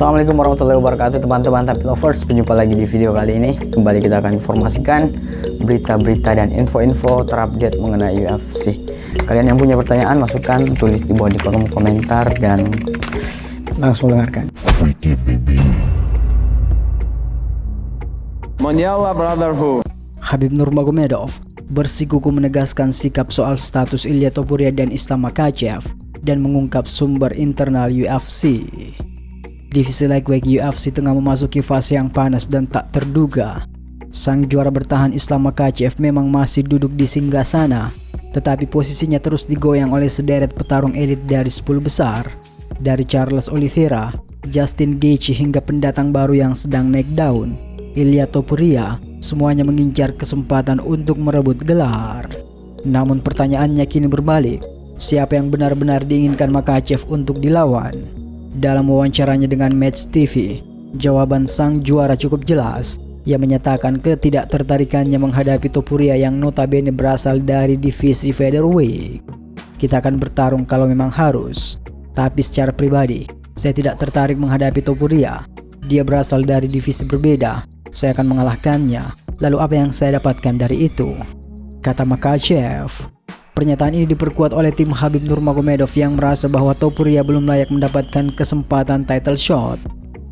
Assalamualaikum warahmatullahi wabarakatuh teman-teman Tapi Lovers. Berjumpa lagi di video kali ini. Kembali kita akan informasikan berita-berita dan info-info terupdate mengenai UFC. Kalian yang punya pertanyaan masukkan, tulis di bawah di kolom komentar dan langsung dengarkan. Mondial Brotherhood. Khabib Nurmagomedov bersikukuh menegaskan sikap soal status Ilia Topuria dan Islam Makhachev dan mengungkap sumber internal UFC. Divisi lightweight UFC tengah memasuki fase yang panas dan tak terduga. Sang juara bertahan Islam Makhachev memang masih duduk di singgasana, tetapi posisinya terus digoyang oleh sederet petarung elit dari 10 besar, dari Charles Oliveira, Justin Gaethje hingga pendatang baru yang sedang naik daun, Ilia Topuria. Semuanya mengincar kesempatan untuk merebut gelar. Namun pertanyaannya kini berbalik, siapa yang benar-benar diinginkan Makhachev untuk dilawan? Dalam wawancaranya dengan Match TV, jawaban sang juara cukup jelas. Ia menyatakan ketidaktertarikannya menghadapi Topuria yang notabene berasal dari divisi featherweight. Kita akan bertarung kalau memang harus, tapi secara pribadi, saya tidak tertarik menghadapi Topuria. Dia berasal dari divisi berbeda. Saya akan mengalahkannya. Lalu apa yang saya dapatkan dari itu? Kata Makhachev. Pernyataan ini diperkuat oleh tim Khabib Nurmagomedov yang merasa bahwa Topuria belum layak mendapatkan kesempatan title shot.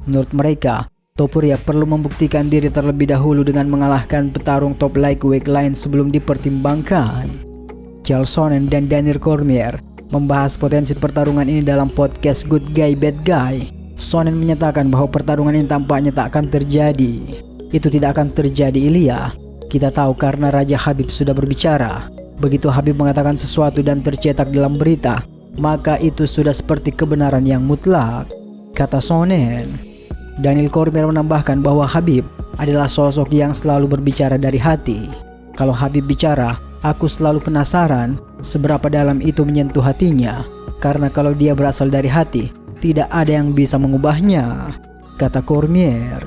Menurut mereka, Topuria perlu membuktikan diri terlebih dahulu dengan mengalahkan petarung top lightweight lain sebelum dipertimbangkan. Chael Sonnen dan Daniel Cormier membahas potensi pertarungan ini dalam podcast Good Guy Bad Guy. Sonnen menyatakan bahwa pertarungan ini tampaknya tak akan terjadi. Itu tidak akan terjadi, Ilia. Kita tahu karena Raja Khabib sudah berbicara. Begitu Khabib mengatakan sesuatu dan tercetak dalam berita, maka itu sudah seperti kebenaran yang mutlak, kata Sonnen. Daniel Cormier menambahkan bahwa Khabib adalah sosok yang selalu berbicara dari hati. Kalau Khabib bicara, aku selalu penasaran seberapa dalam itu menyentuh hatinya. Karena kalau dia berasal dari hati, tidak ada yang bisa mengubahnya, kata Cormier.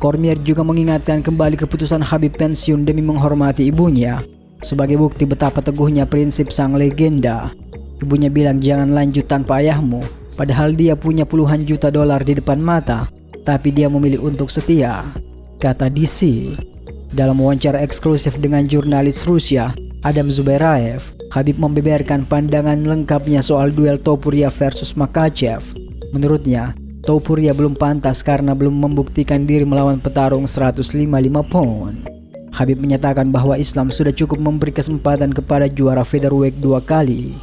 Cormier juga mengingatkan kembali keputusan Khabib pensiun demi menghormati ibunya. Sebagai bukti betapa teguhnya prinsip sang legenda. Ibunya bilang jangan lanjut tanpa ayahmu, padahal dia punya puluhan juta dolar di depan mata, tapi dia memilih untuk setia, kata DC. Dalam wawancara eksklusif dengan jurnalis Rusia, Adam Zubairaev, Khabib membeberkan pandangan lengkapnya soal duel Topuria versus Makhachev. Menurutnya, Topuria belum pantas karena belum membuktikan diri melawan petarung 155 pound. Khabib menyatakan bahwa Islam sudah cukup memberi kesempatan kepada juara featherweight 2 kali.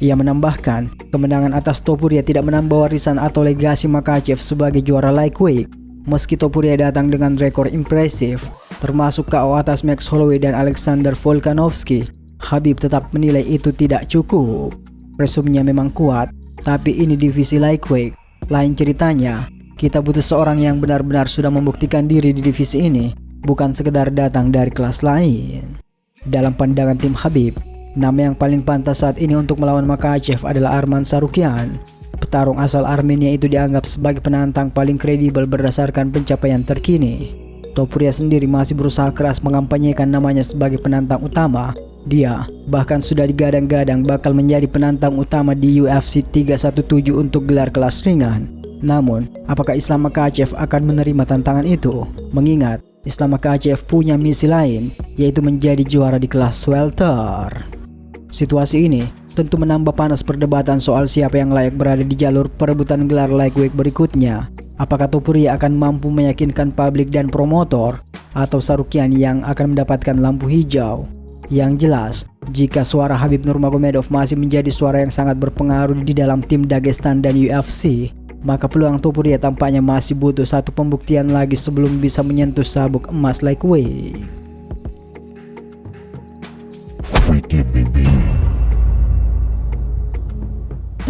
Ia menambahkan, kemenangan atas Topuria tidak menambah warisan atau legasi Makhachev sebagai juara lightweight. Meski Topuria datang dengan rekor impresif, termasuk KO atas Max Holloway dan Alexander Volkanovski, Khabib tetap menilai itu tidak cukup. Resumnya memang kuat, tapi ini divisi lightweight. Lain ceritanya, kita butuh seorang yang benar-benar sudah membuktikan diri di divisi ini, bukan sekedar datang dari kelas lain. Dalam pandangan tim Khabib, nama yang paling pantas saat ini untuk melawan Makhachev adalah Arman Tsarukyan. Petarung asal Armenia itu dianggap sebagai penantang paling kredibel berdasarkan pencapaian terkini. Topuria sendiri masih berusaha keras mengampanyekan namanya sebagai penantang utama. Dia bahkan sudah digadang-gadang bakal menjadi penantang utama di UFC 317 untuk gelar kelas ringan. Namun, apakah Islam Makhachev akan menerima tantangan itu? Mengingat Islam Makhachev punya misi lain, yaitu menjadi juara di kelas welter. Situasi ini tentu menambah panas perdebatan soal siapa yang layak berada di jalur perebutan gelar lightweight berikutnya. Apakah Topuria akan mampu meyakinkan publik dan promotor, atau Tsarukyan yang akan mendapatkan lampu hijau? Yang jelas, jika suara Khabib Nurmagomedov masih menjadi suara yang sangat berpengaruh di dalam tim Dagestan dan UFC, maka peluang Topuria tampaknya masih butuh satu pembuktian lagi sebelum bisa menyentuh sabuk emas lightweight.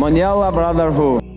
Mondial Brotherhood.